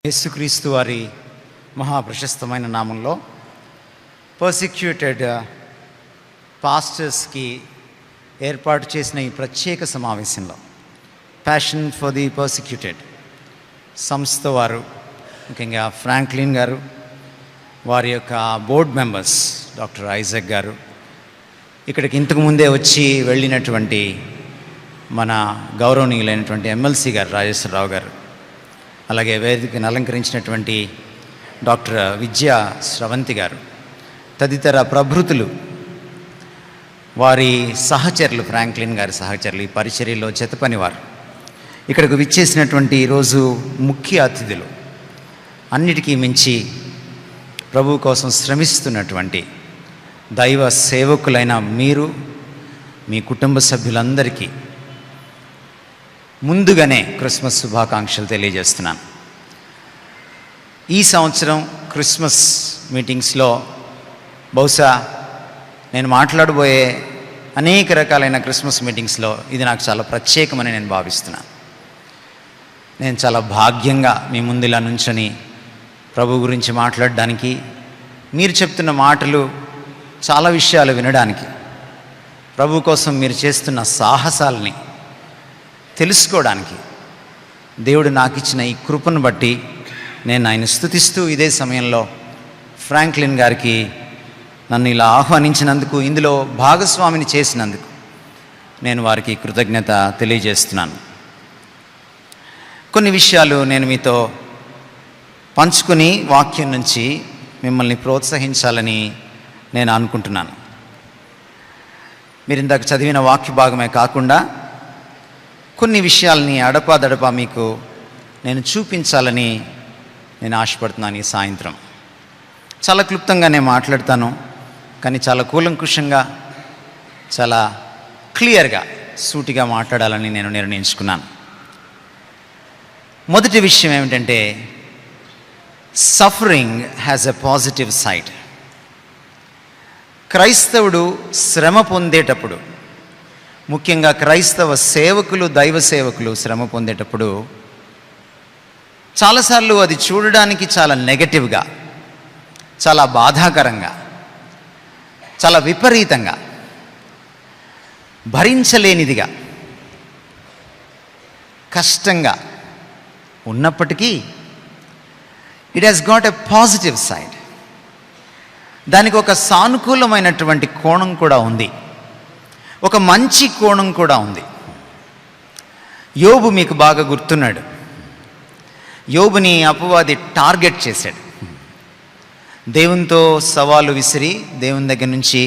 యేసుక్రీస్తు వారి మహాప్రశస్తమైన నామంలో పర్సిక్యూటెడ్ పాస్టర్స్కి ఏర్పాటు చేసిన ఈ ప్రత్యేక సమావేశంలో ప్యాషన్ ఫర్ ది పర్సిక్యూటెడ్ సంస్థ వారు, ముఖ్యంగా ఫ్రాంక్లిన్ గారు, వారి యొక్క బోర్డ్ మెంబర్స్ డాక్టర్ ఐజక్ గారు, ఇక్కడికి ఇంతకు ముందే వచ్చి వెళ్ళినటువంటి మన గౌరవనీయులైనటువంటి ఎమ్మెల్సీ గారు రాజేశ్వరరావు గారు, అలాగే వేదికను అలంకరించినటువంటి డాక్టర్ విద్యా స్రవంతి గారు, తదితర ప్రభృతులు, వారి సహచరులు, ఫ్రాంక్లిన్ గారి సహచరులు, ఈ పరిచర్యలో చెతపనివారు, ఇక్కడికి విచ్చేసినటువంటి ఈరోజు ముఖ్య అతిథులు, అన్నిటికీ మించి ప్రభు కోసం శ్రమిస్తున్నటువంటి దైవ సేవకులైన మీరు, మీ కుటుంబ సభ్యులందరికీ ముందుగానే క్రిస్మస్ శుభాకాంక్షలు తెలియజేస్తున్నాను. ఈ సంవత్సరం క్రిస్మస్ మీటింగ్స్లో బహుశా నేను మాట్లాడబోయే అనేక రకాలైన క్రిస్మస్ మీటింగ్స్లో ఇది నాకు చాలా ప్రత్యేకమని నేను భావిస్తున్నాను. నేను చాలా భాగ్యంగా మీ ముందు ఇలా నుంచొని ప్రభు గురించి మాట్లాడడానికి, మీరు చెప్తున్న మాటలు, చాలా విషయాలు వినడానికి, ప్రభు కోసం మీరు చేస్తున్న సాహసాలని తెలుసుకోవడానికి దేవుడు నాకు ఇచ్చిన ఈ కృపను బట్టి నేను ఆయన స్తుతిస్తూ, ఇదే సమయంలో ఫ్రాంక్లిన్ గారికి నన్ను ఇలా ఆహ్వానించినందుకు, ఇందులో భాగస్వామిని చేసినందుకు నేను వారికి కృతజ్ఞత తెలియజేస్తున్నాను. కొన్ని విషయాలు నేను మీతో పంచుకుని వాక్యం నుంచి మిమ్మల్ని ప్రోత్సహించాలని నేను అనుకుంటున్నాను. మీరు ఇందాక చదివిన వాక్య భాగమే కాకుండా కొన్ని విషయాలని అడపాదడపా మీకు నేను చూపించాలని నేను ఆశపడుతున్నాను. ఈ సాయంత్రం చాలా క్లుప్తంగా నేను మాట్లాడతాను, కానీ చాలా కూలంకుషంగా, చాలా క్లియర్గా, సూటిగా మాట్లాడాలని నేను నిర్ణయించుకున్నాను. మొదటి విషయం ఏమిటంటే, suffering has a positive side. క్రైస్తవుడు శ్రమ పొందేటప్పుడు, ముఖ్యంగా క్రైస్తవ సేవకులు, దైవ సేవకులు శ్రమ పొందేటప్పుడు చాలాసార్లు అది చూడడానికి చాలా నెగటివ్గా, చాలా బాధాకరంగా, చాలా విపరీతంగా, భరించలేనిదిగా, కష్టంగా ఉన్నప్పటికీ it has got a positive side. దానికి ఒక సానుకూలమైనటువంటి కోణం కూడా ఉంది, ఒక మంచి కోణం కూడా ఉంది. యోబు మీకు బాగా గుర్తున్నాడు. యోబుని అపవాది టార్గెట్ చేశాడు. దేవునితో సవాలు విసిరి దేవుని దగ్గర నుంచి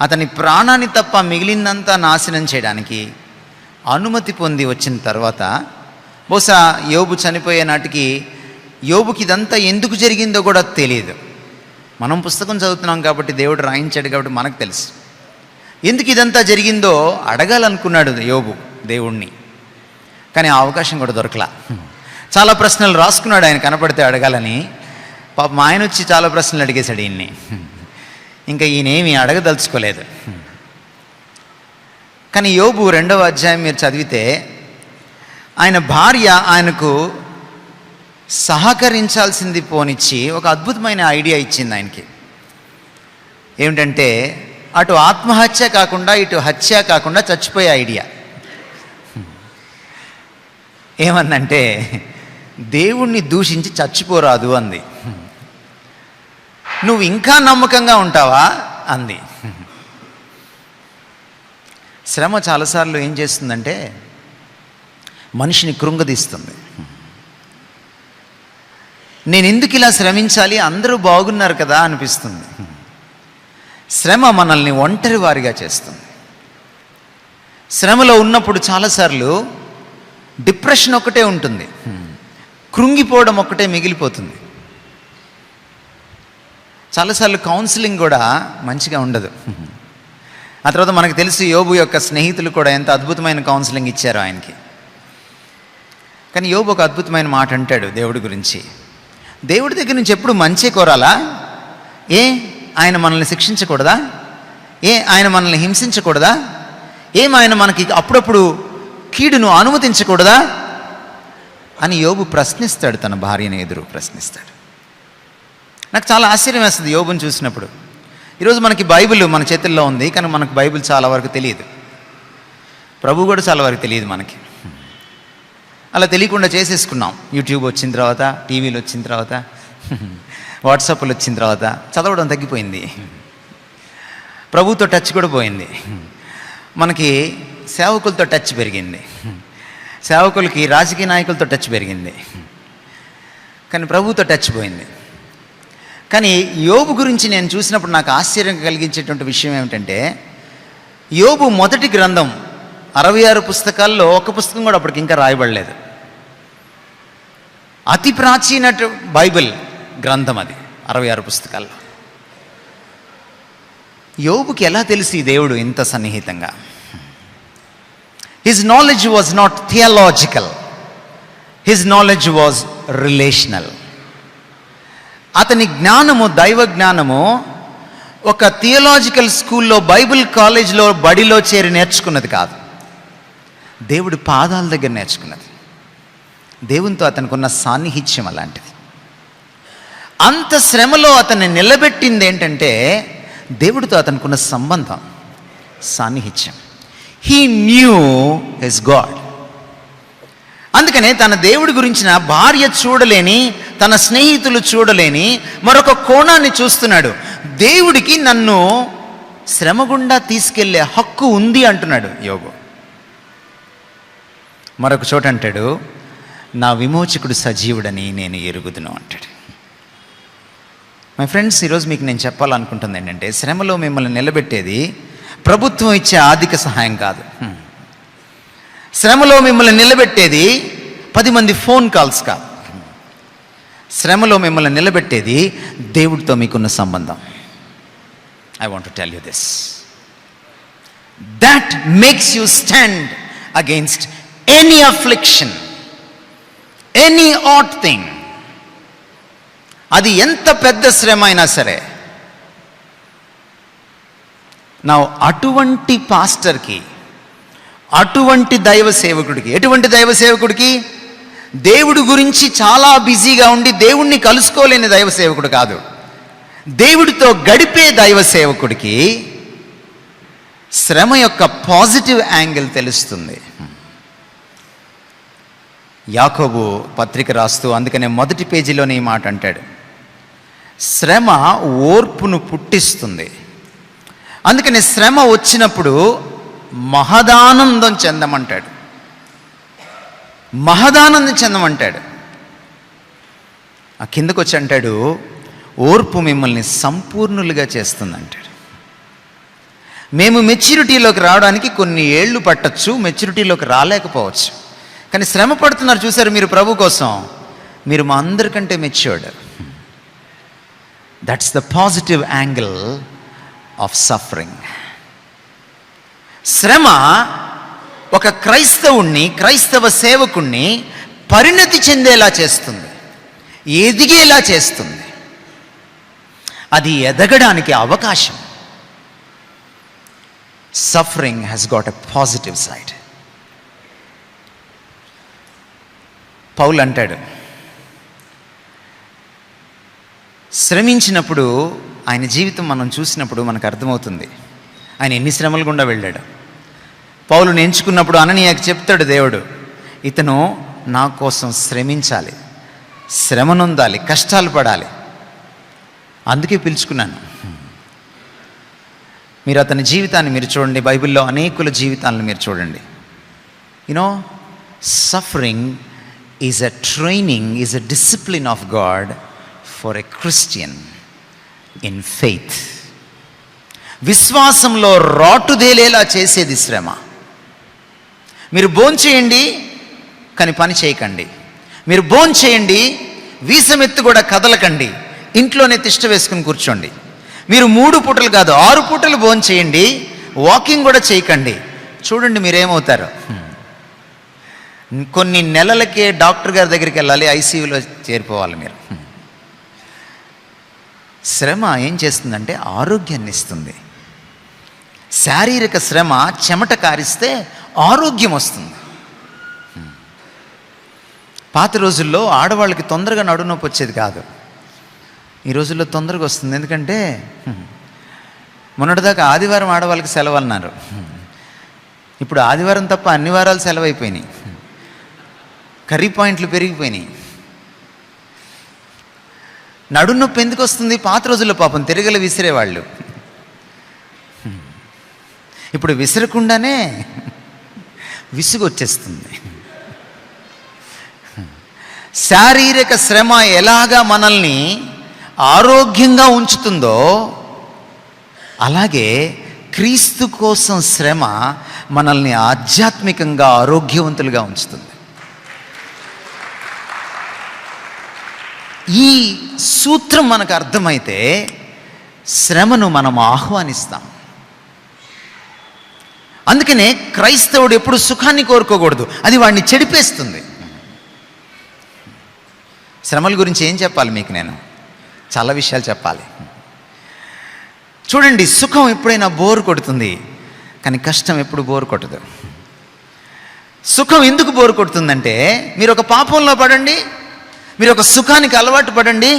అతని ప్రాణాన్ని తప్ప మిగిలిందంతా నాశనం చేయడానికి అనుమతి పొంది వచ్చిన తర్వాత, బహుశా యోబు చనిపోయే నాటికి యోబుకి ఇదంతా ఎందుకు జరిగిందో కూడా తెలియదు. మనం పుస్తకం చదువుతున్నాం కాబట్టి, దేవుడు రాయించాడు కాబట్టి మనకు తెలుసు. ఎందుకు ఇదంతా జరిగిందో అడగాలనుకున్నాడు యోబు దేవుణ్ణి, కానీ ఆ అవకాశం కూడా దొరకలా. చాలా ప్రశ్నలు రాసుకున్నాడు ఆయన కనపడితే అడగాలని. పాపం ఆయన వచ్చి చాలా ప్రశ్నలు అడిగేశాడు ఈయన్ని. ఇంకా ఈయనేమి అడగదలుచుకోలేదు. కానీ యోబు 2వ అధ్యాయం మీరు చదివితే, ఆయన భార్య ఆయనకు సహకరించాల్సింది పోనిచ్చి ఒక అద్భుతమైన ఐడియా ఇచ్చింది ఆయనకి. ఏమిటంటే, అటు ఆత్మహత్య కాకుండా ఇటు హత్య కాకుండా చచ్చిపోయే ఐడియా. ఏమన్నంటే, దేవుణ్ణి దూషించి చచ్చిపోరాదు అంది. నువ్వు ఇంకా నమ్మకంగా ఉంటావా అంది. శ్రమ చాలాసార్లు ఏం చేస్తుందంటే మనిషిని కృంగదీస్తుంది. నేను ఎందుకు ఇలా శ్రమించాలి, అందరూ బాగున్నారు కదా అనిపిస్తుంది. శ్రమ మనల్ని ఒంటరి వారిగా చేస్తుంది. శ్రమలో ఉన్నప్పుడు చాలాసార్లు డిప్రెషన్ ఒకటే ఉంటుంది, కృంగిపోవడం ఒకటే మిగిలిపోతుంది. చాలాసార్లు కౌన్సిలింగ్ కూడా మంచిగా ఉండదు. ఆ తర్వాత మనకు తెలిసి యోబు యొక్క స్నేహితులు కూడా ఎంత అద్భుతమైన కౌన్సిలింగ్ ఇచ్చారో ఆయనకి. కానీ యోబు ఒక అద్భుతమైన మాట అంటాడు దేవుడి గురించి. దేవుడి దగ్గర నుంచి ఎప్పుడు మంచి కోరాలా? ఆయన మనల్ని శిక్షించకూడదా? ఆయన మనల్ని హింసించకూడదా? ఆయన మనకి అప్పుడప్పుడు కీడును అనుమతించకూడదా? అని యోబు ప్రశ్నిస్తాడు, తన భార్యను ఎదురు ప్రశ్నిస్తాడు. నాకు చాలా ఆశ్చర్యం వేస్తుంది యోబుని చూసినప్పుడు. ఈరోజు మనకి బైబిల్ మన చేతుల్లో ఉంది, కానీ మనకు బైబిల్ చాలా వరకు తెలియదు. ప్రభు కూడా చాలా వరకు తెలియదు మనకి. అలా తెలియకుండా చేసేసుకున్నాం. యూట్యూబ్ వచ్చిన తర్వాత, టీవీలు వచ్చిన తర్వాత, వాట్సాప్లు వచ్చిన తర్వాత చదవడం తగ్గిపోయింది. ప్రభుతో టచ్ కూడా పోయింది. మనకి సేవకులతో టచ్ పెరిగింది, సేవకులకి రాజకీయ నాయకులతో టచ్ పెరిగింది, కానీ ప్రభుతో టచ్ పోయింది. కానీ యోబు గురించి నేను చూసినప్పుడు నాకు ఆశ్చర్యం కలిగించేటువంటి విషయం ఏమిటంటే, యోబు మొదటి గ్రంథం 66 పుస్తకాల్లో ఒక పుస్తకం కూడా అప్పటికి ఇంకా రాయబడలేదు. అతి ప్రాచీన బైబిల్ గ్రంథం అది, 66 పుస్తకాల్లో. యోబుకి ఎలా తెలిసి దేవుడు ఇంత సన్నిహితంగా? His knowledge was not theological, his knowledge was relational. అతని జ్ఞానము, దైవ జ్ఞానము ఒక థియలాజికల్ స్కూల్లో, బైబిల్ కాలేజ్లో, బడిలో చేరి నేర్చుకున్నది కాదు. దేవుడి పాదాల దగ్గర నేర్చుకున్నది. దేవునితో అతనికి ఉన్న సాన్నిహిత్యం అలాంటిది. అంత శ్రమలో అతన్ని నిలబెట్టింది ఏంటంటే దేవుడితో అతనుకున్న సంబంధం, సాన్నిహిత్యం. He knew his God. అందుకనే తన దేవుడి గురించిన భార్య చూడలేని, తన స్నేహితులు చూడలేని మరొక కోణాన్ని చూస్తున్నాడు. దేవుడికి నన్ను శ్రమ గుండా తీసుకెళ్లే హక్కు ఉంది అంటున్నాడు యోబు. మరొక చోట అంటాడు, నా విమోచకుడు సజీవుడని నేను ఎరుగుదును అంటాడు. మై ఫ్రెండ్స్, ఈరోజు మీకు నేను చెప్పాలనుకుంటుంది ఏంటంటే, శ్రమలో మిమ్మల్ని నిలబెట్టేది ప్రభుత్వం ఇచ్చే ఆర్థిక సహాయం కాదు. శ్రమలో మిమ్మల్ని నిలబెట్టేది 10 మంది ఫోన్ కాల్స్ కాదు. శ్రమలో మిమ్మల్ని నిలబెట్టేది దేవుడితో మీకున్న సంబంధం. I want to tell you this. That makes you stand against any affliction, any odd thing. అది ఎంత పెద్ద శ్రమ అయినా సరే. నా అటువంటి పాస్టర్కి, అటువంటి దైవ సేవకుడికి, ఎటువంటి దైవ సేవకుడికి? దేవుడి గురించి చాలా బిజీగా ఉండి దేవుణ్ణి కలుసుకోలేని దైవ సేవకుడు కాదు, దేవుడితో గడిపే దైవ సేవకుడికి శ్రమ యొక్క పాజిటివ్ యాంగిల్ తెలుస్తుంది. యాకోబు పత్రిక రాస్తూ అందుకనే మొదటి పేజీలోనే ఈ మాట అంటాడు, శ్రమ ఓర్పును పుట్టిస్తుంది. అందుకని శ్రమ వచ్చినప్పుడు మహదానందం చెందమంటాడు, మహదానందం చెందమంటాడు. ఆ కిందకు వచ్చి అంటాడు, ఓర్పు మిమ్మల్ని సంపూర్ణులుగా చేస్తుంది అంటాడు. మేము మెచ్యూరిటీలోకి రావడానికి కొన్ని ఏళ్ళు పట్టచ్చు, మెచ్యూరిటీలోకి రాలేకపోవచ్చు. కానీ శ్రమ పడుతున్నారు చూసారు మీరు ప్రభు కోసం, మీరు మా అందరికంటే matured. That's the positive angle of suffering. శ్రమ ఒక క్రైస్తవుణ్ణి, క్రైస్తవ సేవకుణ్ణి పరిణతి చెందేలా చేస్తుంది, ఎదిగేలా చేస్తుంది. అది ఎదగడానికి అవకాశం. Suffering has got a positive side. Paul అంటాడు, శ్రమించినప్పుడు ఆయన జీవితం మనం చూసినప్పుడు మనకు అర్థమవుతుంది ఆయన ఎన్ని శ్రమలు గుండా వెళ్ళాడు. పౌలుని ఎంచుకున్నప్పుడు అననీయాకి చెప్తాడు దేవుడు, ఇతను నా కోసం శ్రమించాలి, శ్రమనొందాలి, కష్టాలు పడాలి, అందుకే పిలుచుకున్నాను. మీరు అతని జీవితాన్ని మీరు చూడండి, బైబిల్లో అనేకుల జీవితాలను మీరు చూడండి. You know, suffering is a training, is a discipline of God for a Christian in faith. విశ్వాసంలో రాటుదేలేలా చేసేది శ్రమ. మీరు భోంచేయండి కానీ పని చేయకండి, మీరు భోంచేయండి వీసమెత్తు కూడా కదలకండి, ఇంట్లోనే తిష్ట వేసుకుని కూర్చోండి. మీరు 3 పూటలు కాదు 6 పూటలు భోంచేయండి, వాకింగ్ కూడా చేయకండి. చూడండి మీరేమవుతారు. కొన్ని నెలలకే డాక్టర్ గారి దగ్గరికి వెళ్ళాలి, ఐసీయూలో చేరిపోవాలి మీరు. శ్రమ ఏం చేస్తుందంటే ఆరోగ్యాన్ని ఇస్తుంది. శారీరక శ్రమ చెమట కారిస్తే ఆరోగ్యం వస్తుంది. పాత రోజుల్లో ఆడవాళ్ళకి తొందరగా నడుము నొప్పి వచ్చేది కాదు. ఈ రోజుల్లో తొందరగా వస్తుంది. ఎందుకంటే మొన్నటిదాకా ఆదివారం ఆడవాళ్ళకి సెలవు అన్నారు. ఇప్పుడు ఆదివారం తప్ప అన్ని వారాలు సెలవు అయిపోయినాయి. కర్రీ పాయింట్లు పెరిగిపోయినాయి. నడుము నొప్పి ఎందుకు వస్తుంది? పాత రోజుల్లో పాపం తిరగలు విసిరేవాళ్ళు. ఇప్పుడు విసరకుండానే విసుగు వచ్చేస్తుంది. శారీరక శ్రమ ఎలాగా మనల్ని ఆరోగ్యంగా ఉంచుతుందో అలాగే క్రీస్తు కోసం శ్రమ మనల్ని ఆధ్యాత్మికంగా ఆరోగ్యవంతులుగా ఉంచుతుంది. ఈ సూత్రం మనకు అర్థమైతే శ్రమను మనం ఆహ్వానిస్తాం. అందుకనే క్రైస్తవుడు ఎప్పుడు సుఖాన్ని కోరుకోకూడదు, అది వాడిని చెడిపేస్తుంది. శ్రమల గురించి ఏం చెప్పాలి మీకు? నేను చాలా విషయాలు చెప్పాలి. చూడండి, సుఖం ఎప్పుడైనా బోరు కొడుతుంది, కానీ కష్టం ఎప్పుడు బోరు కొట్టదు. సుఖం ఎందుకు బోరు కొడుతుందంటే, మీరు ఒక పాపంలో పడండి, మీరు ఒక సుఖానికి అలవాటు పడండి,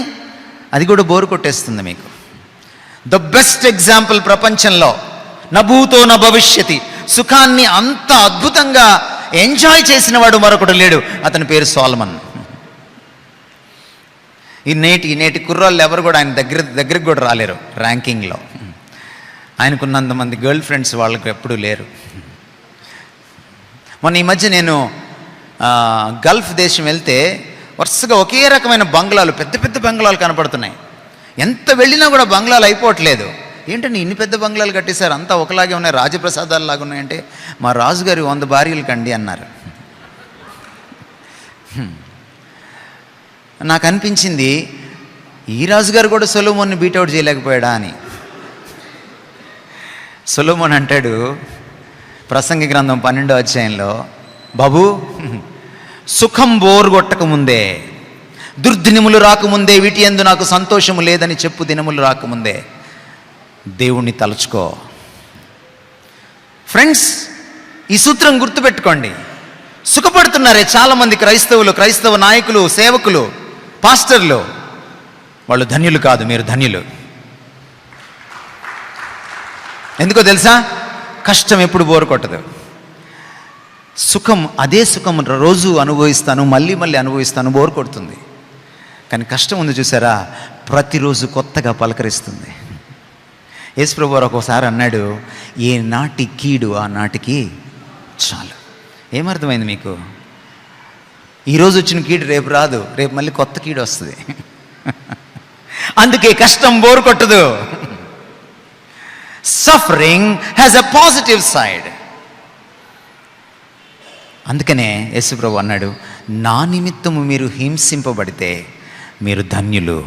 అది కూడా బోరు కొట్టేస్తుంది మీకు. ద బెస్ట్ ఎగ్జాంపుల్ ప్రపంచంలో నభూతో న భవిష్యతి, సుఖాన్ని అంత అద్భుతంగా ఎంజాయ్ చేసిన వాడు మరొకడు లేడు. అతని పేరు సోలమన్. ఈ నేటి కుర్రాళ్ళు ఎవరు కూడా ఆయన దగ్గరికి కూడా రాలేరు ర్యాంకింగ్లో. ఆయనకున్నంతమంది గర్ల్ ఫ్రెండ్స్ వాళ్ళకి ఎప్పుడూ లేరు. మొన్న ఈ మధ్య నేను గల్ఫ్ దేశం వెళ్తే వరుసగా ఒకే రకమైన బంగ్లాలు, పెద్ద పెద్ద బంగ్లాలు కనపడుతున్నాయి. ఎంత వెళ్ళినా కూడా బంగ్లాలు అయిపోవట్లేదు. ఏంటంటే ఇన్ని పెద్ద బంగ్లాలు కట్టేశారు, అంతా ఒకలాగే ఉన్నాయి, రాజప్రసాదాలు లాగా ఉన్నాయంటే మా రాజుగారి 100 భార్యలు కండి అన్నారు. నాకు అనిపించింది, ఈ రాజుగారు కూడా సొలొమోన్ని బీటౌట్ చేయలేకపోయాడా అని. సొలొమోన్ అంటాడు ప్రసంగి గ్రంథం 12వ అధ్యాయంలో, బాబు సుఖం బోరు కొట్టకముందే, దుర్దినములు రాకముందే, వీటి యందు నాకు సంతోషము లేదని చెప్పు దినములు రాకముందే దేవుణ్ణి తలుచుకో. ఫ్రెండ్స్, ఈ సూత్రం గుర్తుపెట్టుకోండి. సుఖపడుతున్నారే చాలామంది క్రైస్తవులు, క్రైస్తవ నాయకులు, సేవకులు, పాస్టర్లు, వాళ్ళు ధన్యులు కాదు, మీరు ధన్యులు. ఎందుకో తెలుసా? కష్టం ఎప్పుడు బోరు కొట్టదు. సుఖం, అదే సుఖం రోజు అనుభవిస్తాను, మళ్ళీ మళ్ళీ అనుభవిస్తాను, బోరు కొడుతుంది. కానీ కష్టం ఉంది చూసారా, ప్రతిరోజు కొత్తగా పలకరిస్తుంది. యేసుప్రభు వారు ఒక్కోసారి అన్నాడు, ఏ నాటి కీడు ఆ నాటికి చాలు. ఏమర్థమైంది మీకు? ఈరోజు వచ్చిన కీడు రేపు రాదు, రేపు మళ్ళీ కొత్త కీడు వస్తుంది. అందుకే కష్టం బోరు కొట్టదు. Suffering has a positive side. అందుకనే యేసుప్రభు అన్నాడు, నా నిమిత్తము మీరు హింసింపబడితే మీరు ధన్యులు.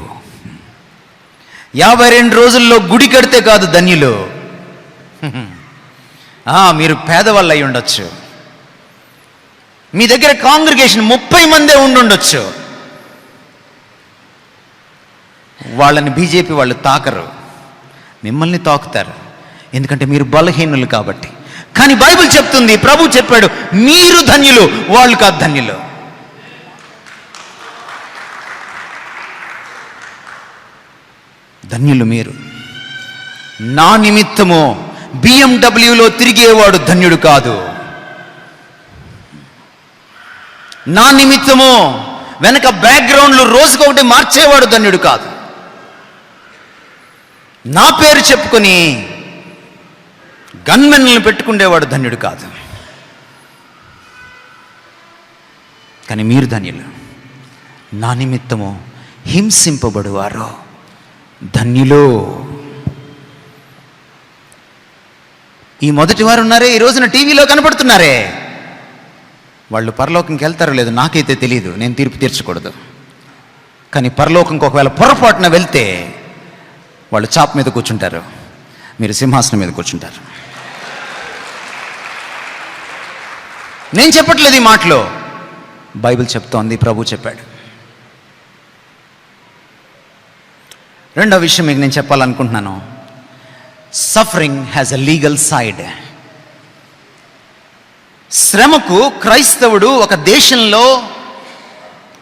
52 రోజుల్లో గుడి కడితే కాదు ధన్యులు. మీరు పేదవాళ్ళు అయి ఉండొచ్చు, మీ దగ్గర కాంగ్రిగేషన్ 30 మందే ఉండుండొచ్చు. వాళ్ళని బీజేపీ వాళ్ళు తాకరు, మిమ్మల్ని తాకుతారు, ఎందుకంటే మీరు బలహీనులు కాబట్టి. కానీ బైబిల్ చెప్తుంది, ప్రభు చెప్పాడు, మీరు ధన్యులు, వాళ్ళు కాదు ధన్యులు. ధన్యులు మీరు. నా నిమిత్తము బిఎండబ్ల్యూలో తిరిగేవాడు ధన్యుడు కాదు. నా నిమిత్తము వెనక బ్యాక్గ్రౌండ్లు రోజుకొకటి మార్చేవాడు ధన్యుడు కాదు. నా పేరు చెప్పుకొని గన్మెన్లను పెట్టుకునేవాడు ధన్యుడు కాదు. కానీ మీరు ధన్యులు. నా నిమిత్తము హింసింపబడువారు ధన్యులు. ఈ మొదటి వారు ఉన్నారే, ఈ రోజున టీవీలో కనపడుతున్నారే, వాళ్ళు పరలోకంకి వెళ్తారో లేదో నాకైతే తెలియదు, నేను తీర్పు తీర్చకూడదు. కానీ పరలోకంకి ఒకవేళ పొరపాటున వెళ్తే వాళ్ళు చాప మీద కూర్చుంటారు, మీరు సింహాసనం మీద కూర్చుంటారు. నేను చెప్పట్లేదు ఈ మాటలో, బైబిల్ చెప్తోంది, ప్రభు చెప్పాడు. రెండో విషయం మీకు నేను చెప్పాలనుకుంటున్నాను, suffering has a legal side. శ్రమకు క్రైస్తవుడు ఒక దేశంలో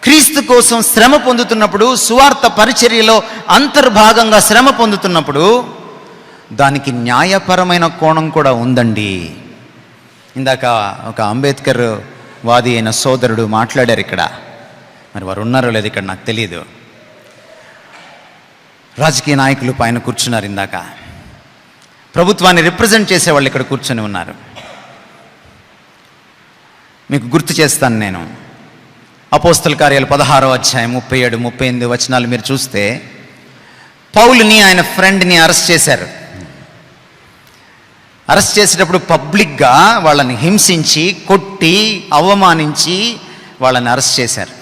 క్రీస్తు కోసం శ్రమ పొందుతున్నప్పుడు, సువార్త పరిచర్యలో అంతర్భాగంగా శ్రమ పొందుతున్నప్పుడు దానికి న్యాయపరమైన కోణం కూడా ఉందండి. ఇందాక ఒక అంబేద్కర్ వాది అయిన సోదరుడు మాట్లాడారు ఇక్కడ. మరి వారు ఉన్నారో లేదు ఇక్కడ నాకు తెలియదు. రాజకీయ నాయకులు పైన కూర్చున్నారు. ఇందాక ప్రభుత్వాన్ని రిప్రజెంట్ చేసేవాళ్ళు ఇక్కడ కూర్చొని ఉన్నారు. మీకు గుర్తు చేస్తాను నేను. అపోస్తల కార్యాలు 16వ అధ్యాయం 37, 38 వచనాలు మీరు చూస్తే, పౌలుని ఆయన ఫ్రెండ్ని అరెస్ట్ చేశారు. అరెస్ట్ చేసేటప్పుడు పబ్లిక్గా వాళ్ళని హింసించి, కొట్టి, అవమానించి వాళ్ళని అరెస్ట్ చేశారు.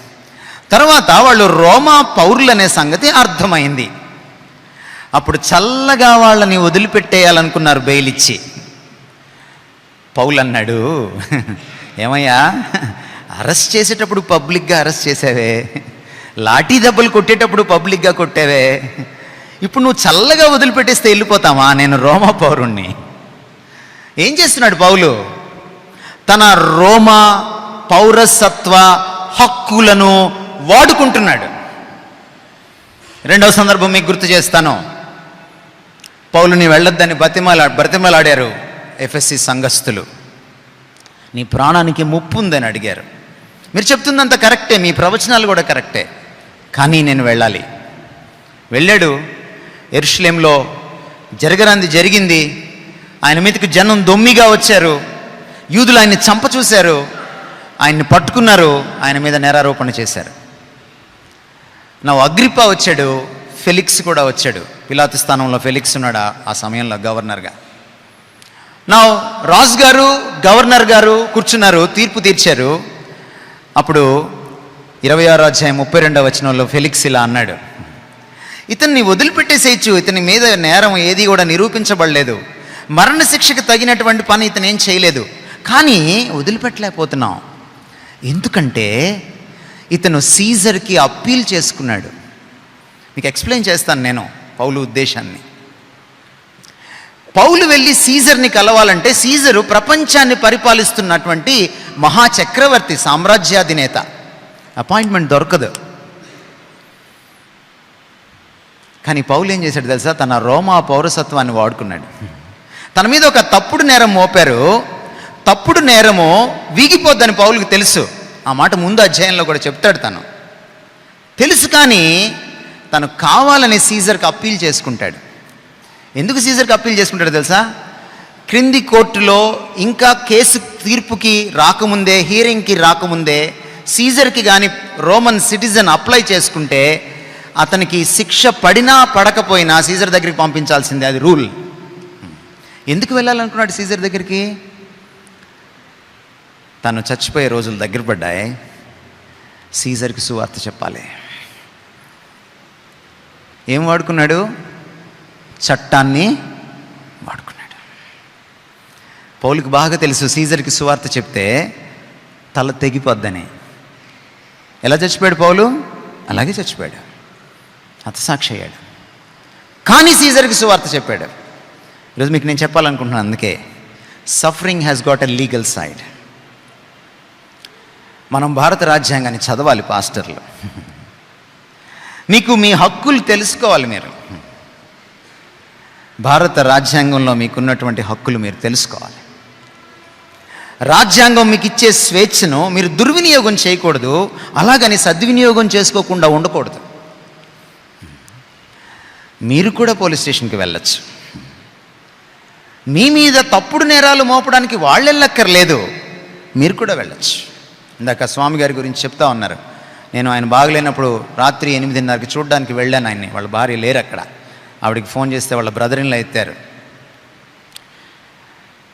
తర్వాత వాళ్ళు రోమా పౌరులనే సంగతి అర్థమైంది. అప్పుడు చల్లగా వాళ్ళని వదిలిపెట్టేయాలనుకున్నారు బెయిల్ ఇచ్చి. పౌలు అన్నాడు, ఏమయ్యా, అరెస్ట్ చేసేటప్పుడు పబ్లిక్గా అరెస్ట్ చేసావే, లాఠీ దెబ్బలు కొట్టేటప్పుడు పబ్లిక్గా కొట్టావే, ఇప్పుడు నువ్వు చల్లగా వదిలిపెట్టేస్తే వెళ్ళిపోతావా? నేను రోమా పౌరుణ్ణి. ఏం చేస్తున్నాడు పౌలు? తన రోమా పౌరసత్వ హక్కులను వాడుకుంటున్నాడు. రెండవ సందర్భం మీకు గుర్తు చేస్తాను. పౌలుని వెళ్ళొద్దని బ్రతిమలాడారు ఎఫెసీ సంఘస్థులు. నీ ప్రాణానికి ముప్పు ఉందని అడిగారు. మీరు చెప్తుందంత కరెక్టే, మీ ప్రవచనాలు కూడా కరెక్టే, కానీ నేను వెళ్ళాలి. వెళ్ళాడు. యెరూషలేంలో జరగరాంది జరిగింది. ఆయన మీదకి జనం దొమ్మిగా వచ్చారు. యూదులు ఆయన్ని చంప చూశారు. ఆయన్ని పట్టుకున్నారు. ఆయన మీద నేరారోపణ చేశారు. నా అగ్రిప్పా వచ్చాడు, ఫెలిక్స్ కూడా వచ్చాడు. పిలాతు స్థానంలో ఫెలిక్స్ ఉన్నాడు ఆ సమయంలో గవర్నర్గా. నా రాజు గారు, గవర్నర్ గారు కూర్చున్నారు, తీర్పు తీర్చారు. అప్పుడు 26వ అధ్యాయం 32వ వచనంలో ఫెలిక్స్ ఇలా అన్నాడు, ఇతన్ని వదిలిపెట్టేసేయచ్చు, ఇతని మీద నేరం ఏది కూడా నిరూపించబడలేదు, మరణశిక్షకు తగినటువంటి పని ఇతను ఏం చేయలేదు, కానీ వదిలిపెట్టలేకపోతున్నాం. ఎందుకంటే ఇతను సీజర్కి అప్పీల్ చేసుకున్నాడు. మీకు ఎక్స్ప్లెయిన్ చేస్తాను నేను పౌలు ఉద్దేశాన్ని. పౌలు వెళ్ళి సీజర్ని కలవాలంటే, సీజరు ప్రపంచాన్ని పరిపాలిస్తున్నటువంటి మహాచక్రవర్తి, సామ్రాజ్యాధినేత. అపాయింట్మెంట్ దొరకదు. కానీ పౌలు ఏం చేశాడు తెలుసా? తన రోమా పౌరసత్వాన్ని వాడుకున్నాడు. తన మీద ఒక తప్పుడు నేరం మోపారు. తప్పుడు నేరము వీగిపోద్దని పౌలుకి తెలుసు. ఆ మాట ముందు అధ్యాయంలో కూడా చెప్తాడు. తను తెలుసు, కానీ తను కావాలని సీజర్కి అప్పీల్ చేసుకుంటాడు. ఎందుకు సీజర్కి అప్పీల్ చేసుకుంటాడు తెలుసా? క్రింది కోర్టులో ఇంకా కేసు తీర్పుకి రాకముందే, హియరింగ్కి రాకముందే సీజర్కి కానీ రోమన్ సిటిజన్ అప్లై చేసుకుంటే అతనికి శిక్ష పడినా పడకపోయినా సీజర్ దగ్గరికి పంపించాల్సిందే. అది రూల్. ఎందుకు వెళ్ళాలనుకున్నాడు సీజర్ దగ్గరికి? తను చచ్చిపోయే రోజులు దగ్గర పడ్డాయి. సీజర్కి సువార్త చెప్పాలి. ఏం వాడుకున్నాడు? చట్టాన్ని వాడుకున్నాడు. పౌలుకి బాగా తెలుసు సీజర్కి సువార్త చెప్తే తల తెగిపోద్దని. ఎలా చచ్చిపోయాడు పౌలు? అలాగే చచ్చిపోయాడు, హతసాక్షి అయ్యాడు. కానీ సీజర్కి సువార్త చెప్పాడు. ఈరోజు మీకు నేను చెప్పాలనుకుంటున్నాను. అందుకే suffering has got a legal side. మనం భారత రాజ్యాంగాన్ని చదవాలి పాస్టర్లు. మీకు మీ హక్కులు తెలుసుకోవాలి. మీరు భారత రాజ్యాంగంలో మీకున్నటువంటి హక్కులు మీరు తెలుసుకోవాలి. రాజ్యాంగం మీకు ఇచ్చే స్వేచ్ఛను మీరు దుర్వినియోగం చేయకూడదు. అలాగని సద్వినియోగం చేసుకోకుండా ఉండకూడదు. మీరు కూడా పోలీస్ స్టేషన్కి వెళ్ళచ్చు. మీ మీద తప్పుడు నేరాలు మోపడానికి వాళ్ళు వెళ్ళక్కర్లేదు, మీరు కూడా వెళ్ళచ్చు. ఇందాక స్వామి గారి గురించి చెప్తా ఉన్నారు. నేను ఆయన బాగలేనప్పుడు రాత్రి 8:30కి చూడడానికి వెళ్ళాను ఆయన్ని. వాళ్ళ భార్య లేరు అక్కడ. ఆవిడకి ఫోన్ చేస్తే వాళ్ళ బ్రదర్-ఇన్-లా ఎత్తారు.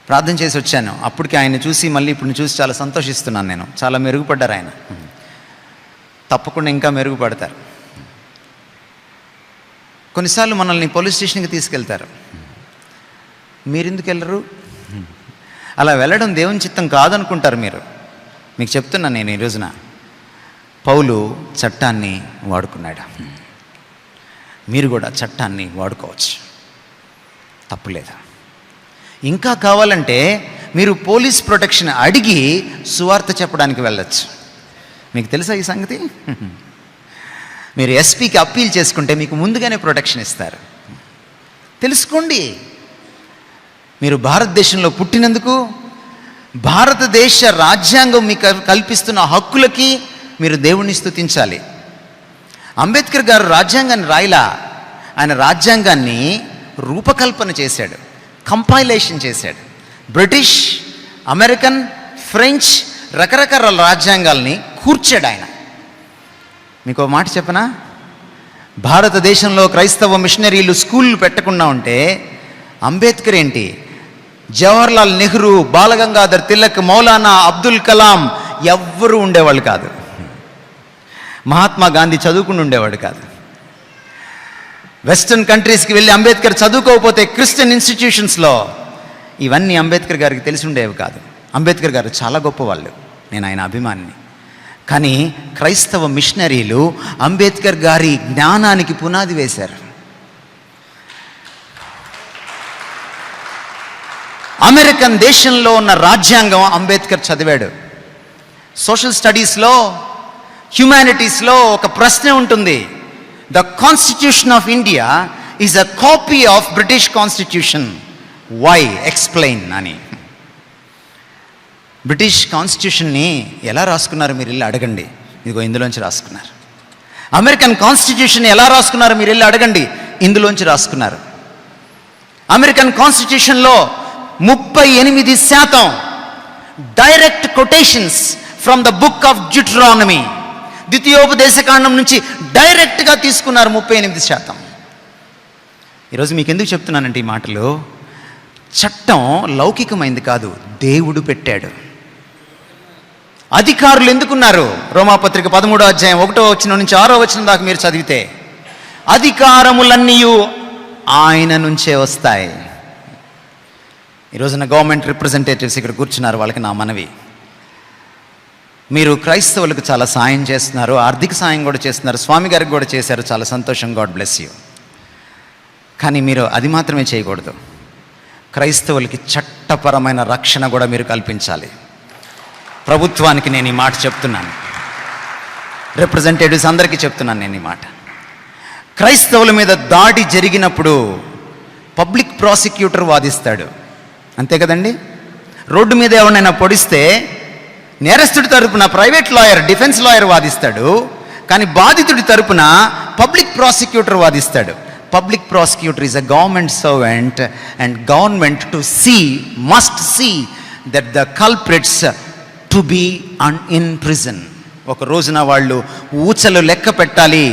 ప్రార్థన చేసి వచ్చాను. అప్పటికి ఆయన్ని చూసి మళ్ళీ ఇప్పుడు చూసి చాలా సంతోషిస్తున్నాను నేను. చాలా మెరుగుపడ్డారు ఆయన. తప్పకుండా ఇంకా మెరుగుపడతారు. కొన్నిసార్లు మనల్ని పోలీస్ స్టేషన్కి తీసుకెళ్తారు. మీరెందుకు వెళ్ళరు? అలా వెళ్ళడం దేవుని చిత్తం కాదనుకుంటారు మీరు. మీకు చెప్తున్నా నేను ఈ రోజున, పౌలు చట్టాన్ని వాడుకున్నాడు. మీరు కూడా చట్టాన్ని వాడుకోవచ్చు, తప్పులేదు. ఇంకా కావాలంటే మీరు పోలీస్ ప్రొటెక్షన్ అడిగి సువార్త చెప్పడానికి వెళ్ళచ్చు. మీకు తెలుసా ఈ సంగతి? మీరు ఎస్పీకి అప్పీల్ చేసుకుంటే మీకు ముందుగానే ప్రొటెక్షన్ ఇస్తారు. తెలుసుకోండి. మీరు భారతదేశంలో పుట్టినందుకు, భారతదేశ రాజ్యాంగం మీకు కల్పిస్తున్న హక్కులకి మీరు దేవుణ్ణి స్తుతించాలి. అంబేద్కర్ గారు రాజ్యాంగాన్ని రాయలా, ఆయన రాజ్యాంగాన్ని రూపకల్పన చేశాడు, కంపైలేషన్ చేశాడు. బ్రిటిష్, అమెరికన్, ఫ్రెంచ్ రకరకాల రాజ్యాంగాల్ని కూర్చాడు ఆయన. మీకు ఒక మాట చెప్పనా? భారతదేశంలో క్రైస్తవ మిషనరీలు స్కూళ్ళు పెట్టకుండా ఉంటే అంబేద్కర్ ఏంటి, జవహర్లాల్ నెహ్రూ, బాలగంగాధర్ తిలక్, మౌలానా అబ్దుల్ కలాం ఎవ్వరూ ఉండేవాళ్ళు కాదు. మహాత్మా గాంధీ చదువుకుని ఉండేవాడు కాదు. వెస్టర్న్ కంట్రీస్కి వెళ్ళి అంబేద్కర్ చదువుకోకపోతే క్రిస్టియన్ ఇన్స్టిట్యూషన్స్లో ఇవన్నీ అంబేద్కర్ గారికి తెలిసి ఉండేవి కాదు. అంబేద్కర్ గారు చాలా గొప్పవాళ్ళు, నేను ఆయన అభిమానిని. కానీ క్రైస్తవ మిషనరీలు అంబేద్కర్ గారి జ్ఞానానికి పునాది వేశారు. అమెరికన్ దేశంలో ఉన్న రాజ్యాంగం అంబేద్కర్ చదివాడు. సోషల్ స్టడీస్లో, హ్యుమానిటీస్లో ఒక ప్రశ్న ఉంటుంది, the constitution of India is a copy of British constitution, why explain అని. బ్రిటిష్ కాన్స్టిట్యూషన్ని ఎలా రాసుకున్నారు మీరు వెళ్ళి అడగండి, ఇదిగో ఇందులోంచి రాసుకున్నారు. అమెరికన్ కాన్స్టిట్యూషన్ ఎలా రాసుకున్నారు మీరు వెళ్ళి అడగండి, ఇందులోంచి రాసుకున్నారు. అమెరికన్ కాన్స్టిట్యూషన్లో 38% direct quotations from the book of Deuteronomy, ద్వితీయోపదేశకాండం నుంచి డైరెక్ట్గా తీసుకున్నారు 38%. ఈరోజు మీకు ఎందుకు చెప్తున్నానంటే ఈ మాటలు, చట్టం లౌకికమైంది కాదు, దేవుడు పెట్టాడు. అధికారులు ఎందుకున్నారు? రోమాపత్రిక 13వ అధ్యాయం 1వ వచనం నుంచి 6వ వచనం దాకా మీరు చదివితే అధికారములన్నీ ఆయన నుంచే వస్తాయి. ఈరోజున గవర్నమెంట్ రిప్రజెంటేటివ్స్ ఇక్కడ కూర్చున్నారు, వాళ్ళకి నా మనవి, మీరు క్రైస్తవులకు చాలా సాయం చేస్తున్నారు, ఆర్థిక సాయం కూడా చేస్తున్నారు, స్వామి గారికి కూడా చేశారు, చాలా సంతోషం, గాడ్ బ్లెస్ యూ. కానీ మీరు అది మాత్రమే చేయకూడదు, క్రైస్తవులకి చట్టపరమైన రక్షణ కూడా మీరు కల్పించాలి. ప్రభుత్వానికి నేను ఈ మాట చెప్తున్నాను, రిప్రజెంటేటివ్స్ అందరికీ చెప్తున్నాను నేను ఈ మాట. క్రైస్తవుల మీద దాడి జరిగినప్పుడు పబ్లిక్ ప్రాసిక్యూటర్ వాదిస్తాడు, అంతే కదండి. రోడ్డు మీద ఎవరినైనా పొడిస్తే నేరస్తుడి తరపున ప్రైవేట్ లాయర్, డిఫెన్స్ లాయర్ వాదిస్తాడు, కానీ బాధితుడి తరపున పబ్లిక్ ప్రాసిక్యూటర్ వాదిస్తాడు. Public prosecutor is a government servant and government must see that the culprits to be in prison. ఒక రోజున వాళ్ళు ఊచలు లెక్క పెట్టాలి,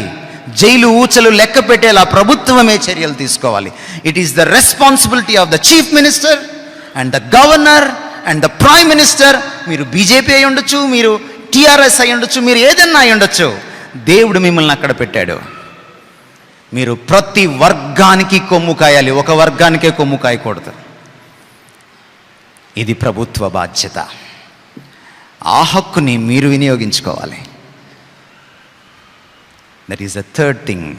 జైలు ఊచలు లెక్క పెట్టేలా ప్రభుత్వమే చర్యలు తీసుకోవాలి. It is the responsibility of the chief minister and the governor and the prime minister. మీరు బీజేపీ అయి ఉండొచ్చు, మీరు టీఆర్ఎస్ అయి ఉండొచ్చు, మీరు ఏదన్నా అయి ఉండొచ్చు, దేవుడు మిమ్మల్ని అక్కడ పెట్టాడు. మీరు ప్రతి వర్గానికి కొమ్ము కాయాలి, ఒక వర్గానికే కొమ్ము కాయకూడదు. ఇది ప్రభుత్వ బాధ్యత. ఆ హక్కుని మీరు వినియోగించుకోవాలి. That is the third thing.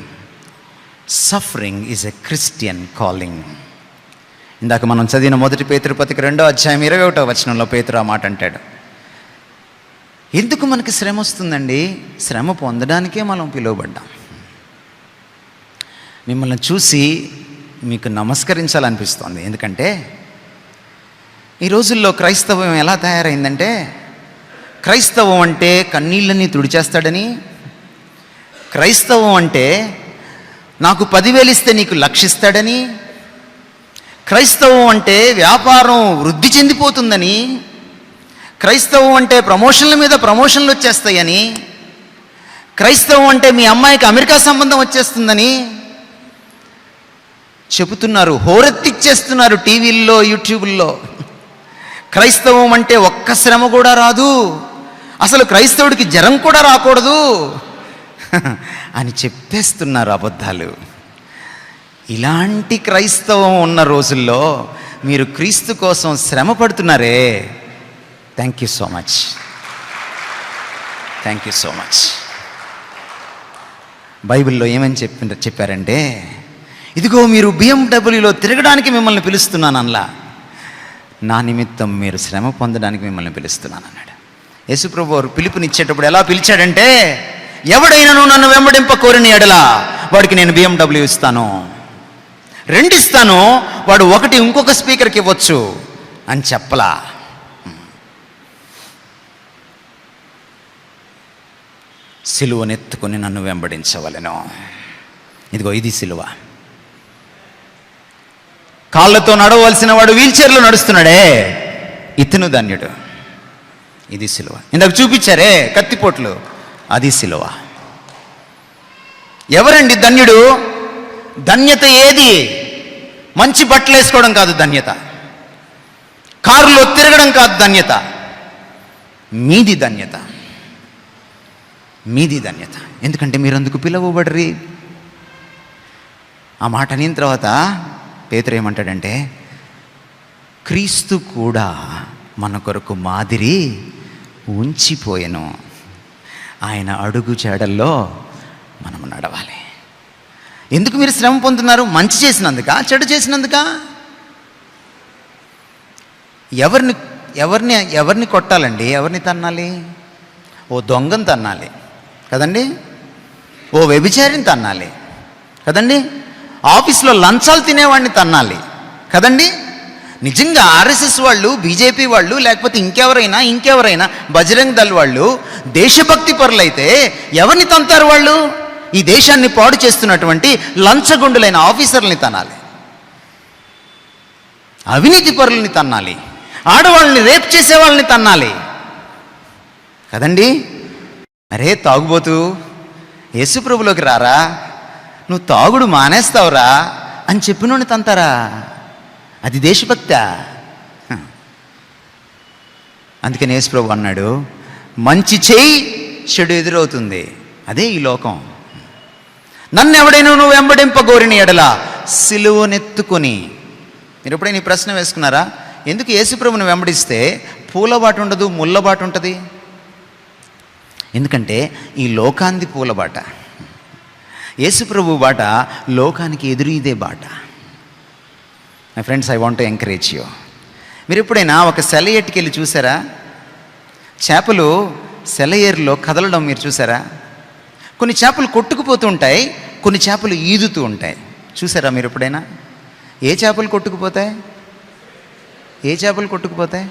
Suffering is a Christian calling. ఇందాక మనం చదివిన 1 పేతురు పత్రిక 2వ అధ్యాయం 21వ వచనంలో పేతురు ఆ మాట అంటాడు. ఎందుకు మనకి శ్రమ వస్తుందండి? శ్రమ పొందడానికే మనం పిలువబడ్డాం. మిమ్మల్ని చూసి మీకు నమస్కరించాలనిపిస్తోంది. ఎందుకంటే ఈ రోజుల్లో క్రైస్తవం ఎలా తయారైందంటే, క్రైస్తవం అంటే కన్నీళ్ళని తుడిచేస్తాడని, క్రైస్తవం అంటే నాకు 10,000 ఇస్తే నీకు 1,00,000 ఇస్తాడని, క్రైస్తవం అంటే వ్యాపారం వృద్ధి చెందిపోతుందని, క్రైస్తవం అంటే ప్రమోషన్ల మీద ప్రమోషన్లు వచ్చేస్తాయని, క్రైస్తవం అంటే మీ అమ్మాయికి అమెరికా సంబంధం వచ్చేస్తుందని చెబుతున్నారు, హోరెత్తిచ్చేస్తున్నారు టీవీల్లో, యూట్యూబ్లో. క్రైస్తవం అంటే ఒక్క శ్రమ కూడా రాదు, అసలు క్రైస్తవుడికి జ్వరం కూడా రాకూడదు అని చెప్పేస్తున్నారు అబద్ధాలు. ఇలాంటి క్రైస్తవం ఉన్న రోజుల్లో మీరు క్రీస్తు కోసం శ్రమ పడుతున్నారే, thank you so much, thank you so much. బైబిల్లో ఏమని చెప్పారంటే, ఇదిగో మీరు BMWలో తిరగడానికి మిమ్మల్ని పిలుస్తున్నాను అనలా, నా నిమిత్తం మీరు శ్రమ పొందడానికి మిమ్మల్ని పిలుస్తున్నాను అన్నాడు. యేసుప్రభు వారు పిలుపునిచ్చేటప్పుడు ఎలా పిలిచాడంటే, ఎవడైనాను నన్ను వెంబడింప కోరిన ఎడల వాడికి నేను BMW ఇస్తాను, 2 ఇస్తాను, వాడు 1 ఇంకొక స్పీకర్కి ఇవ్వచ్చు అని చెప్పలా. సిలువనెత్తుకొని నన్ను వెంబడించవలెను. ఇదిగో ఇది సిలువ. కాళ్ళతో నడవలసిన వాడు వీల్చైర్లో నడుస్తున్నాడే, ఇతను ధన్యుడు. ఇది సిలువ. ఇందాక చూపించారే కత్తిపోట్లు, అది సిలువ. ఎవరండి ధన్యుడు? ధన్యత ఏది? మంచి బట్టలు వేసుకోవడం కాదు ధన్యత, కారులో తిరగడం కాదు ధన్యత. మీది ధన్యత, మీది ధన్యత. ఎందుకంటే మీరు అందుకు పిలువబడరి. ఆ మాట అయిన తర్వాత పేతురు ఏమంటాడంటే, క్రీస్తు కూడా మన కొరకు మాదిరి ఉంచిపోయెను, ఆయన అడుగు జాడల్లో మనం నడవాలి. ఎందుకు మీరు శ్రమ పొందుతున్నారు? మంచి చేసినందుక, చెడు చేసినందుక? ఎవరిని కొట్టాలండి? ఎవరిని తన్నాలి? ఓ దొంగని తన్నాలి కదండి, ఓ వ్యభిచారిని తన్నాలి కదండి, ఆఫీస్లో లంచాలు తినేవాడిని తన్నాలి కదండి. నిజంగా ఆర్ఎస్ఎస్ వాళ్ళు, బీజేపీ వాళ్ళు, లేకపోతే ఇంకెవరైనా బజరంగ్ దళ్ వాళ్ళు దేశభక్తి పరులైతే ఎవరిని తంతారు? వాళ్ళు ఈ దేశాన్ని పాడు చేస్తున్నటువంటి లంచగొండులైన ఆఫీసర్లని తనాలి, అవినీతి పరులని తన్నాలి, ఆడవాళ్ళని రేప్ చేసే వాళ్ళని తన్నాలి కదండి. అరే తాగుబోతూ, యేసుప్రభులోకి రారా, నువ్వు తాగుడు మానేస్తావురా అని చెప్పినోని తంతారా? అది దేశభక్తా? అందుకని యేసుప్రభు అన్నాడు, మంచి చేయి చెడు ఎదురవుతుంది. అదే ఈ లోకం. నన్ను ఎవడైనా నువ్వు వెంబడింపగోరిన ఎడల సిలువనెత్తుకొని. మీరు ఎప్పుడైనా ఈ ప్రశ్న వేసుకున్నారా? ఎందుకు యేసుప్రభుని వెంబడిస్తే పూలబాట ఉండదు, ముళ్ళబాట ఉంటుంది? ఎందుకంటే ఈ లోకాంది పూలబాట, యేసుప్రభు బాట లోకానికి ఎదురు ఇదే బాట. My friends, I want to encourage you. మీరు ఎప్పుడైనా ఒక సెలయేటికి వెళ్ళి చూసారా? చేపలు సెలయేరులో కదలడం మీరు చూసారా? కొన్ని చేపలు కొట్టుకుపోతూ ఉంటాయి, కొన్ని చేపలు ఈదుతూ ఉంటాయి. చూసారా మీరు ఎప్పుడైనా? ఏ చేపలు కొట్టుకుపోతాయి? ఏ చేపలు కొట్టుకుపోతాయి?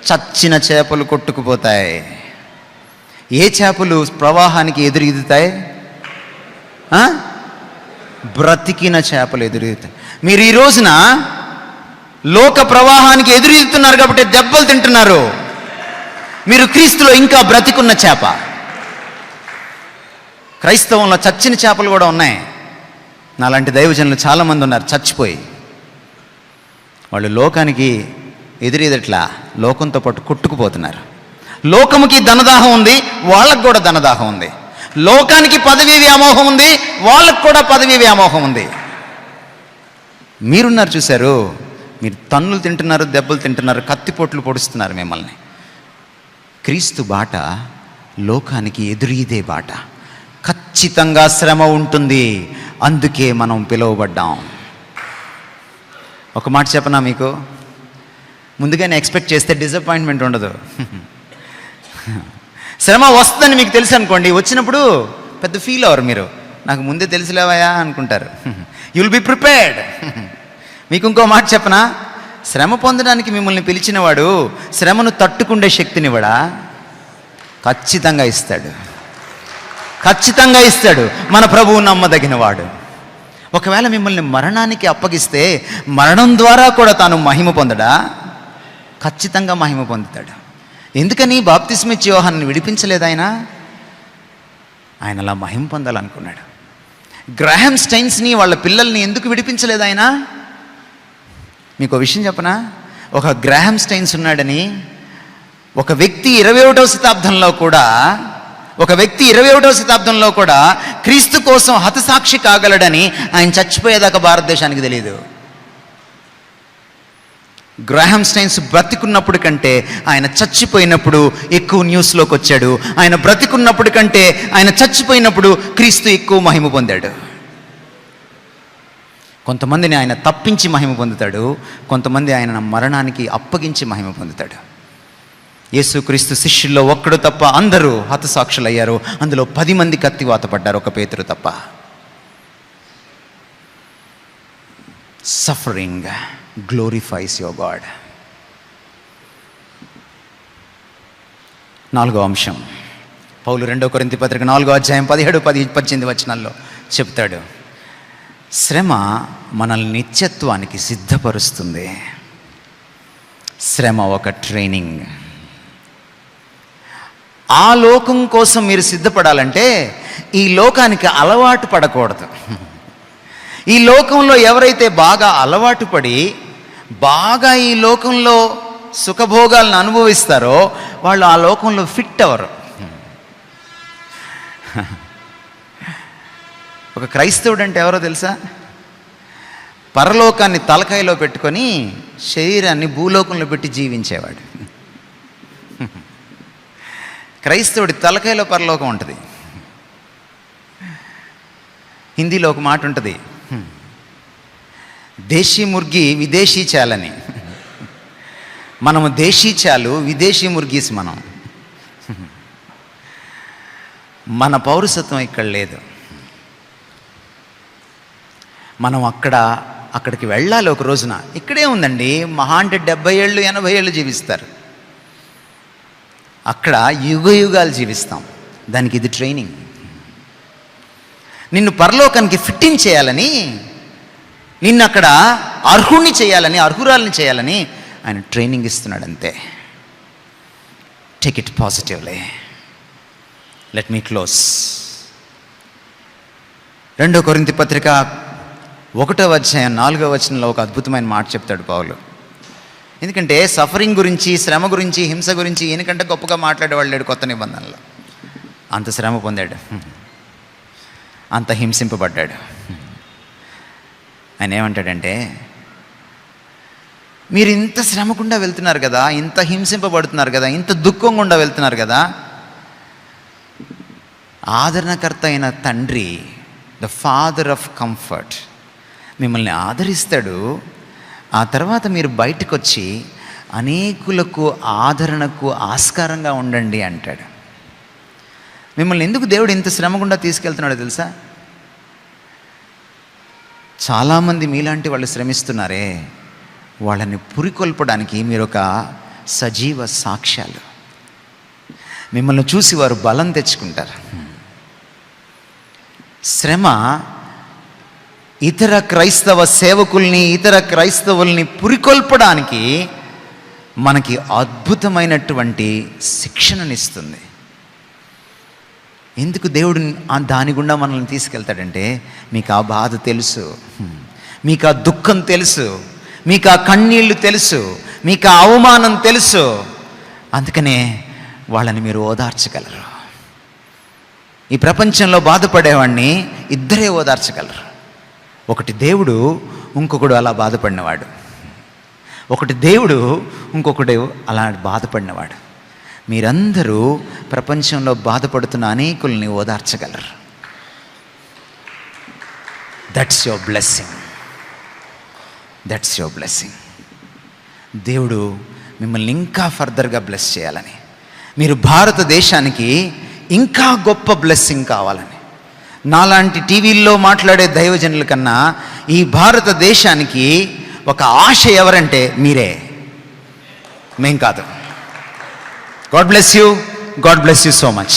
చచ్చిన చేపలు కొట్టుకుపోతాయి. ఏ చేపలు ప్రవాహానికి ఎదురు ఈదుతాయి? బ్రతికిన చేపలు ఎదురుతాయి. మీరు ఈ రోజున లోక ప్రవాహానికి ఎదురుతున్నారు కాబట్టి దెబ్బలు తింటున్నారు. మీరు క్రీస్తులో ఇంకా బ్రతికున్న చేప. క్రైస్తవంలో చచ్చిన చేపలు కూడా ఉన్నాయి. నాలాంటి దైవజనులు చాలామంది ఉన్నారు చచ్చిపోయి. వాళ్ళు లోకానికి ఎదురేదట్లా లోకంతో పాటు కొట్టుకుపోతున్నారు. లోకముకి ధనదాహం ఉంది, వాళ్ళకు కూడా ధనదాహం ఉంది. లోకానికి పదవి వ్యామోహం ఉంది, వాళ్ళకు కూడా పదవి వ్యామోహం ఉంది. మీరున్నారు చూశారు, మీరు తన్నులు తింటున్నారు, దెబ్బలు తింటున్నారు, కత్తిపోట్లు పొడుస్తున్నారు మిమ్మల్ని. క్రీస్తు బాట లోకానికి ఎదురీదే బాట. ఖచ్చితంగా శ్రమ ఉంటుంది, అందుకే మనం పిలువబడ్డాం. ఒక మాట చెప్పనా మీకు? ముందుగానే ఎక్స్పెక్ట్ చేస్తే డిసప్పాయింట్మెంట్ ఉండదు. శ్రమ వస్తుందని మీకు తెలుసు అనుకోండి, వచ్చినప్పుడు పెద్ద ఫీల్ అవ్వరు. మీరు నాకు ముందే తెలిసిలేవయా అనుకుంటారు. You will be prepared. మీకు ఇంకో మాట చెప్పనా? శ్రమ పొందడానికి మిమ్మల్ని పిలిచినవాడు శ్రమను తట్టుకుండే శక్తినివ్వడా? ఖచ్చితంగా ఇస్తాడు, ఖచ్చితంగా ఇస్తాడు. మన ప్రభువు నమ్మదగిన వాడు. ఒకవేళ మిమ్మల్ని మరణానికి అప్పగిస్తే మరణం ద్వారా కూడా తాను మహిమ పొందడా? ఖచ్చితంగా మహిమ పొందుతాడు. ఎందుకని బాప్తిస్మిచ్చి యోహాన్ని విడిపించలేదు ఆయన? ఆయన అలా మహిమ పొందాలనుకున్నాడు. గ్రాహం స్టైన్స్ని వాళ్ళ పిల్లల్ని ఎందుకు విడిపించలేదు ఆయన? మీకు ఒక విషయం చెప్పనా? ఒక గ్రాహం స్టైన్స్ ఉన్నాడని ఒక వ్యక్తి 21వ శతాబ్దంలో కూడా క్రీస్తు కోసం హతసాక్షి కాగలడని ఆయన చచ్చిపోయేదాకా భారతదేశానికి తెలియదు. గ్రాహం స్టైన్స్ బ్రతికున్నప్పుడు కంటే ఆయన చచ్చిపోయినప్పుడు ఎక్కువ న్యూస్లోకి వచ్చాడు. ఆయన బ్రతికున్నప్పుడు కంటే ఆయన చచ్చిపోయినప్పుడు క్రీస్తు ఎక్కువ మహిమ పొందాడు. కొంతమందిని ఆయన తప్పించి మహిమ పొందుతాడు, కొంతమంది ఆయన మరణానికి అప్పగించి మహిమ పొందుతాడు. యేసుక్రీస్తు శిష్యుల్లో ఒక్కడు తప్ప అందరూ హతసాక్షులయ్యారు. అందులో 10 మంది కత్తివాత పడ్డారు, ఒక పేతురు తప్ప. Suffering glorifies your God. 4వ అంశం, పౌలు 2 కొరింథీ పత్రిక 4వ అధ్యాయం 17, 18 వచనాల్లో చెప్తాడు, శ్రమ మనల్ని నిత్యత్వానికి సిద్ధపరుస్తుంది. శ్రమ ఒక ట్రైనింగ్. ఆ లోకం కోసం మీరు సిద్ధపడాలంటే ఈ లోకానికి అలవాటు పడకూడదు. ఈ లోకంలో ఎవరైతే బాగా అలవాటు పడి బాగా ఈ లోకంలో సుఖభోగాలను అనుభవిస్తారో వాళ్ళు ఆ లోకంలో ఫిట్ అవ్వరు. ఒక క్రైస్తవుడు అంటే ఎవరో తెలుసా? పరలోకాన్ని తలకాయలో పెట్టుకొని శరీరాన్ని భూలోకంలో పెట్టి జీవించేవాడు. క్రైస్తవుడి తలకాయలో పరలోకం ఉంటుంది. హిందీలో ఒక మాట ఉంటుంది, దేశీ ముర్గి విదేశీ చాలని. మనము దేశీ చాలు, విదేశీ ముర్గీస్ మనం. మన పౌరసత్వం ఇక్కడ లేదు. మనం అక్కడికి వెళ్ళాలి ఒక రోజున. ఇక్కడే ఉందండి, మహా అంటే 70 ఏళ్ళు 80 ఏళ్ళు జీవిస్తారు. అక్కడ యుగాలు జీవిస్తాం. దానికి ఇది ట్రైనింగ్. నిన్ను పరలోకానికి ఫిట్టింగ్ చేయాలని, నిన్ను అక్కడ అర్హుణ్ణి చేయాలని, అర్హురాల్ని చేయాలని ఆయన ట్రైనింగ్ ఇస్తున్నాడు అంతే. Take it positively. Let me close. 2 కొరింథీ పత్రిక 1వ అధ్యాయం 4వ వచనంలో ఒక అద్భుతమైన మాట చెప్తాడు పౌలు. ఎందుకంటే సఫరింగ్ గురించి, శ్రమ గురించి, హింస గురించి ఈయనకంటే గొప్పగా మాట్లాడేవాళ్ళు లేడు కొత్త నిబంధనలో. అంత శ్రమ పొందాడు, అంత హింసింపబడ్డాడు. ఆయన ఏమంటాడంటే, మీరు ఇంత శ్రమ గుండా వెళ్తున్నారు కదా, ఇంత హింసింపబడుతున్నారు కదా, ఇంత దుఃఖం గుండా వెళ్తున్నారు కదా, ఆదరణకర్త అయిన తండ్రి, ద ఫాదర్ ఆఫ్ కంఫర్ట్, మిమ్మల్ని ఆదరిస్తాడు. ఆ తర్వాత మీరు బయటకు వచ్చి అనేకులకు ఆదరణకు ఆస్కారంగా ఉండండి అంటాడు. మిమ్మల్ని ఎందుకు దేవుడు ఇంత శ్రమ గుండా తీసుకెళ్తున్నాడో తెలుసా? చాలామంది మీలాంటి వాళ్ళు శ్రమిస్తున్నారే, వాళ్ళని పురికొల్పడానికి మీరు ఒక సజీవ సాక్ష్యాలు. మిమ్మల్ని చూసి వారు బలం తెచ్చుకుంటారు. శ్రమ ఇతర క్రైస్తవ సేవకుల్ని, ఇతర క్రైస్తవుల్ని పురికొల్పడానికి మనకి అద్భుతమైనటువంటి శిక్షణనిస్తుంది. ఎందుకు దేవుడు దాని గుండా మనల్ని తీసుకెళ్తాడంటే, మీకు ఆ బాధ తెలుసు, మీకు ఆ దుఃఖం తెలుసు, మీకు ఆ కన్నీళ్లు తెలుసు, మీకు ఆ అవమానం తెలుసు. అందుకనే వాళ్ళని మీరు ఓదార్చగలరు. ఈ ప్రపంచంలో బాధపడేవాడిని ఇద్దరే ఓదార్చగలరు. ఒకటి దేవుడు, ఇంకొకడు అలా బాధపడినవాడు. ఒకటి దేవుడు, ఇంకొకడు అలా బాధపడినవాడు. మీరందరూ ప్రపంచంలో బాధపడుతున్న అనేకుల్ని ఓదార్చగలరు. That's your blessing. That's your blessing. దేవుడు మిమ్మల్ని ఇంకా ఫర్దర్గా బ్లెస్ చేయాలని, మీరు భారతదేశానికి ఇంకా గొప్ప బ్లెస్సింగ్ కావాలని, నాలాంటి టీవీల్లో మాట్లాడే దైవజనుల కన్నా ఈ భారతదేశానికి ఒక ఆశ ఎవరంటే మీరే, మేం కాదు. God bless you. God bless you so much.